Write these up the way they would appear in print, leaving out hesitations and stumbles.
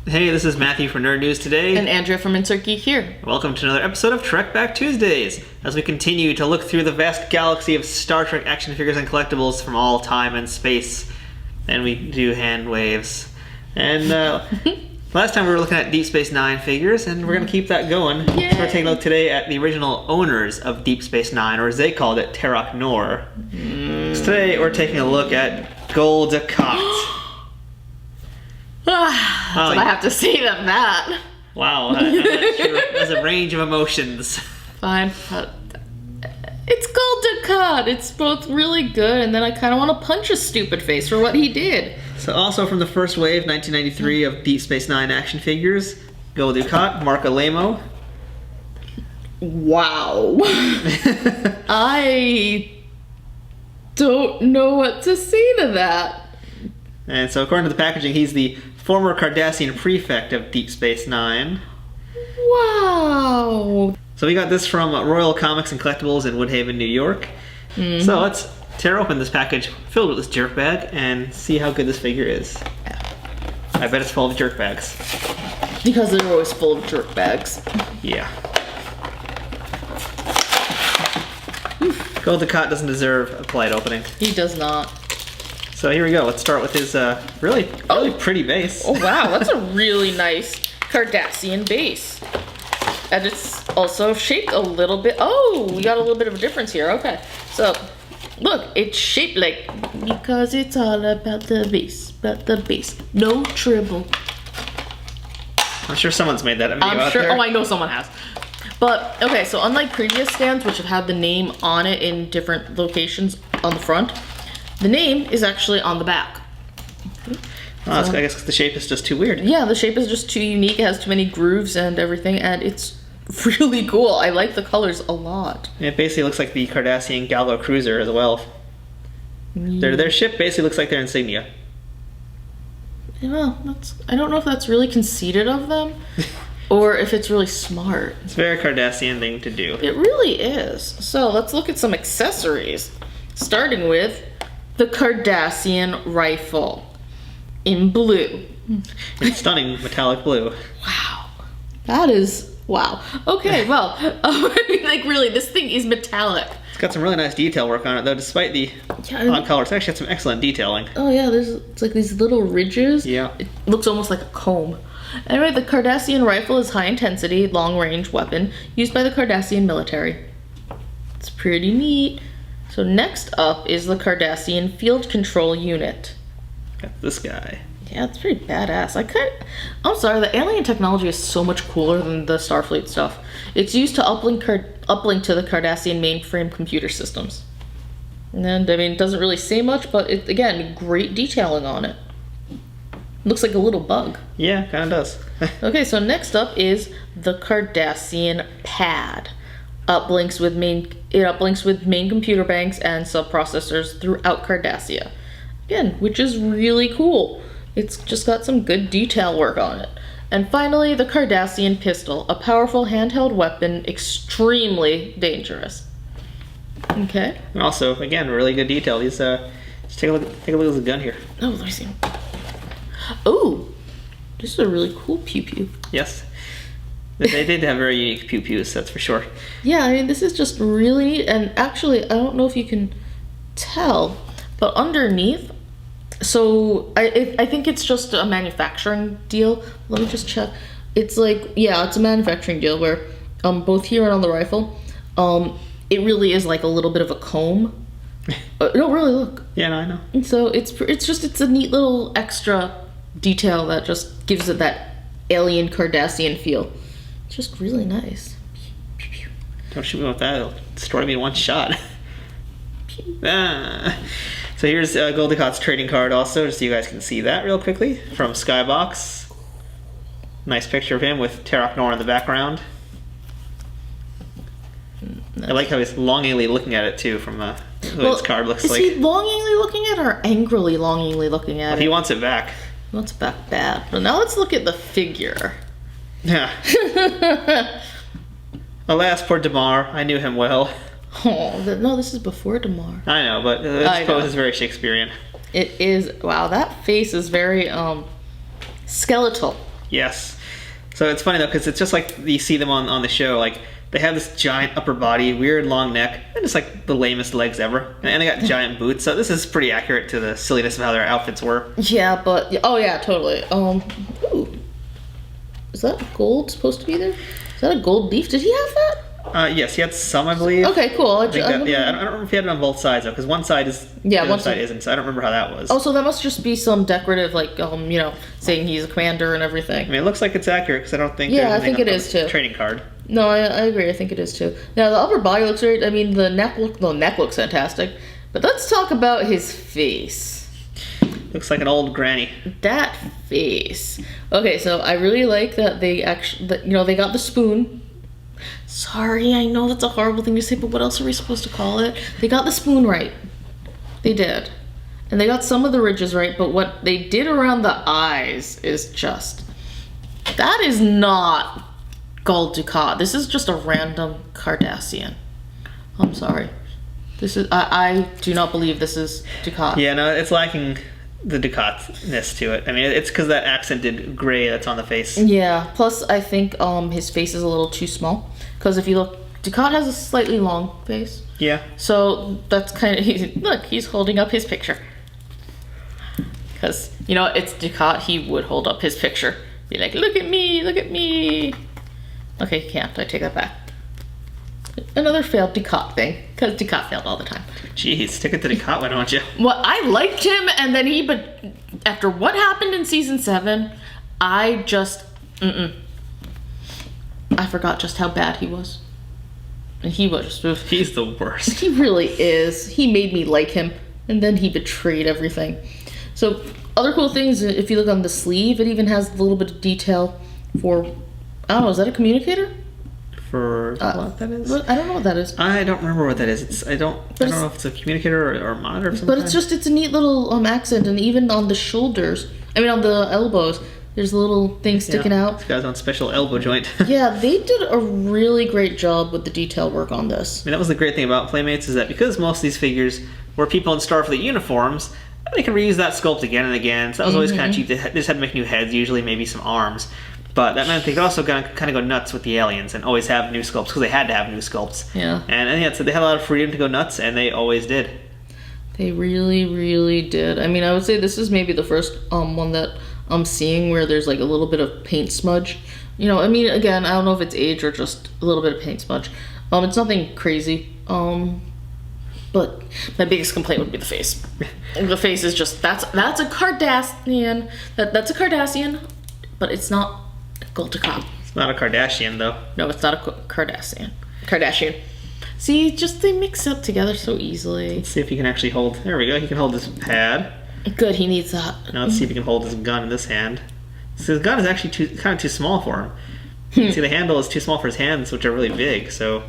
Hey, this is Matthew from Nerd News Today. And Andrea from Insert Geek here. Welcome to another episode of Trekback Tuesdays, as we continue to look through the vast galaxy of Star Trek action figures and collectibles from all time and space. And we do hand waves. And last time we were looking at Deep Space Nine figures, and we're going to keep that going. Yay. So we're taking a look today at the original owners of Deep Space Nine, or as they called it, Terok Nor. So today we're taking a look at Gul Dukat. I have to say that. Wow, that's a range of emotions. Fine. It's Gul Dukat. It's both really good, and then I kind of want to punch his stupid face for what he did. So also from the first wave, 1993, of Deep Space Nine action figures, Gul Dukat, Mark Alemo. Wow. I don't know what to say to that. And so according to the packaging, he's the former Cardassian prefect of Deep Space Nine. Wow. So we got this from Royal Comics and Collectibles in Woodhaven, New York. Mm-hmm. So let's tear open this package filled with this jerk bag and see how good this figure is. I bet it's full of jerk bags. Because they're always full of jerk bags. Yeah. Gul Dukat doesn't deserve a polite opening. He does not. So here we go. Let's start with his really pretty base. Oh wow, that's a really nice Cardassian base. And it's also shaped a little bit. Oh, we got a little bit of a difference here. Okay. So, look, it's shaped like, because it's all about the base. No tribble. I'm sure someone's made that video I'm out sure. there. Oh, I know someone has. But, okay, so unlike previous stands, which have had the name on it in different locations on the front, the name is actually on the back. I guess 'cause the shape is just too weird. Yeah, the shape is just too unique. It has too many grooves and everything, and it's really cool. I like the colors a lot. It basically looks like the Cardassian Galvo cruiser as well. Their ship basically looks like their insignia. Yeah, I don't know if that's really conceited of them, or if it's really smart. It's a very Cardassian thing to do. It really is. So let's look at some accessories, starting with the Cardassian rifle in blue. It's stunning metallic blue. Wow. That is, wow. Okay, well, I mean, like really, this thing is metallic. It's got some really nice detail work on it, though, despite the odd color. It's actually got some excellent detailing. Oh yeah, it's like these little ridges. Yeah. It looks almost like a comb. Anyway, the Cardassian rifle is high-intensity, long-range weapon used by the Cardassian military. It's pretty neat. So next up is the Cardassian Field Control Unit. Got this guy. Yeah, it's pretty badass. I'm sorry, the alien technology is so much cooler than the Starfleet stuff. It's used to uplink to the Cardassian mainframe computer systems. And, I mean, it doesn't really say much, but, again, great detailing on it. Looks like a little bug. Yeah, kind of does. Okay, so next up is the Cardassian Pad. It uplinks with main computer banks and subprocessors throughout Cardassia. Again, which is really cool. It's just got some good detail work on it. And finally, the Cardassian Pistol, a powerful handheld weapon, extremely dangerous. Okay. And also, again, really good detail. These, just take a look at the gun here. Oh, let me see. Oh, this is a really cool pew pew. Yes. They did have very unique pew pews, that's for sure. Yeah, I mean, this is just really neat. And actually, I don't know if you can tell, but underneath, so I think it's just a manufacturing deal. Let me just check. It's like, yeah, it's a manufacturing deal where both here and on the rifle, it really is like a little bit of a comb. No, really, look. Yeah, no, I know. And so it's a neat little extra detail that just gives it that alien Cardassian feel. It's just really nice. Don't shoot me with that, it'll destroy me in one shot. So here's Gul Dukat's trading card also, just so you guys can see that real quickly, from Skybox. Nice picture of him with Terok Nor in the background. I like how he's longingly looking at it too, from what his card looks like. Is he longingly looking at it or angrily longingly looking at it? He wants it back. He wants it back bad. Well, now let's look at the figure. Yeah. Alas, poor Damar. I knew him well. Oh, no, this is before Damar. I know, but this pose is very Shakespearean. It is. Wow, that face is very skeletal. Yes. So it's funny though, because it's just like you see them on the show. Like they have this giant upper body, weird long neck, and just like the lamest legs ever. And they got giant boots. So this is pretty accurate to the silliness of how their outfits were. Yeah, but oh yeah, totally. Ooh, is that gold supposed to be there? Is that a gold leaf? Did he have that? Yes, he had some, I believe. Okay, cool. I don't remember if he had it on both sides though, because one side is one side isn't. So I don't remember how that was. Oh, so that must just be some decorative, like saying he's a commander and everything. I mean, it looks like it's accurate because I don't think. Yeah, I think it is too. Trading card. No, I agree. I think it is too. Now the upper body looks great. I mean, the neck looks fantastic. But let's talk about his face. Looks like an old granny. That face. Okay, so I really like that they they got the spoon. Sorry, I know that's a horrible thing to say, but what else are we supposed to call it? They got the spoon right. They did. And they got some of the ridges right, but what they did around the eyes is just... That is not Gul Dukat. This is just a random Cardassian. I'm sorry. This is... I do not believe this is Dukat. Yeah, no, it's lacking the Dukat-ness to it. I mean, it's because that accented gray that's on the face. Yeah, plus I think his face is a little too small. Because if you look, Dukat has a slightly long face. Yeah. So that's kind of, he's holding up his picture. Because, it's Dukat, he would hold up his picture. Be like, look at me, look at me. Okay, he can't, I take that back. Another failed Dukat thing, because Dukat failed all the time. Jeez, stick it to Dukat, why don't you? Well, I liked him, and then but after what happened in season 7, I just, I forgot just how bad he was. And he was. He's the worst. He really is. He made me like him, and then he betrayed everything. So, other cool things, if you look on the sleeve, it even has a little bit of detail for, I don't know, is that a communicator? For what that is? I don't know what that is. I don't remember what that is. I don't know if it's a communicator or a monitor or something. But it's a neat little accent, and even on the shoulders, on the elbows, there's a little thing sticking out. This guy's on special elbow joint. Yeah, they did a really great job with the detail work on this. I mean, that was the great thing about Playmates, is that because most of these figures were people in Starfleet uniforms, they can reuse that sculpt again and again. So that was always kind of cheap. They just had to make new heads, usually maybe some arms. But that meant they could also kind of go nuts with the aliens and always have new sculpts, because they had to have new sculpts. Yeah. And so they had a lot of freedom to go nuts, and they always did. They really, really did. I mean, I would say this is maybe the first one that I'm seeing where there's like a little bit of paint smudge. Again, I don't know if it's age or just a little bit of paint smudge. It's nothing crazy. But my biggest complaint would be the face. The face is just, that's a Cardassian. That's a Cardassian, but it's not Gul Dukat. It's not a Kardashian, though. No, it's not a Kardashian. See, just they mix up together so easily. Let's see if he can actually hold. There we go. He can hold his pad. Good, he needs that. Now let's see if he can hold his gun in this hand. So his gun is actually kind of too small for him. You can see the handle is too small for his hands, which are really big, so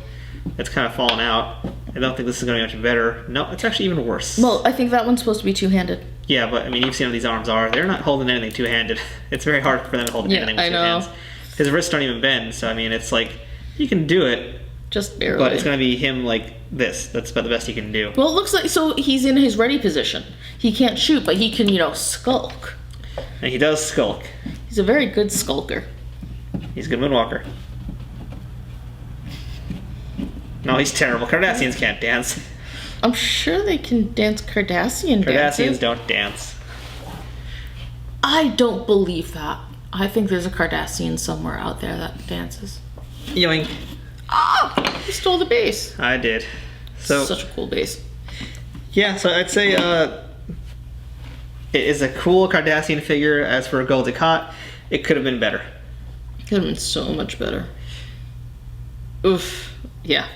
it's kind of fallen out. I don't think this is going to be much better. No, it's actually even worse. Well, I think that one's supposed to be two-handed. Yeah, but you've seen what these arms are. They're not holding anything two-handed. It's very hard for them to hold anything with two hands. His wrists don't even bend, so it's like, you can do it. Just barely. But it's going to be him like this. That's about the best he can do. Well, it looks like, so he's in his ready position. He can't shoot, but he can, skulk. And he does skulk. He's a very good skulker. He's a good moonwalker. No, he's terrible. Cardassians can't dance. I'm sure they can dance Cardassian dances. Cardassians don't dance. I don't believe that. I think there's a Cardassian somewhere out there that dances. Yoink. Ah! You stole the base. I did. So such a cool base. Yeah, so I'd say it is a cool Cardassian figure. As for Gul Dukat, it could have been better. It could have been so much better. Oof. Yeah.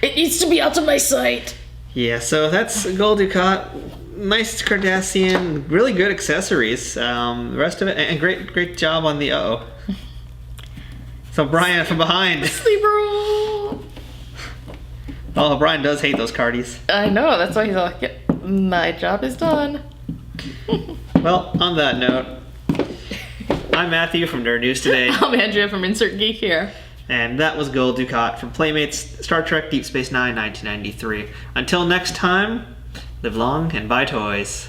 It needs to be out of my sight. Yeah, so that's Gul Dukat. Nice Cardassian, really good accessories. The rest of it, and great job on the So Brian from behind. Sleeper roll. Oh, Brian does hate those cardies. I know, that's why he's like, yeah, my job is done. Well, on that note, I'm Matthew from Nerd News Today. I'm Andrea from Insert Geek here. And that was Gul Dukat from Playmates, Star Trek Deep Space Nine, 1993. Until next time, live long and buy toys.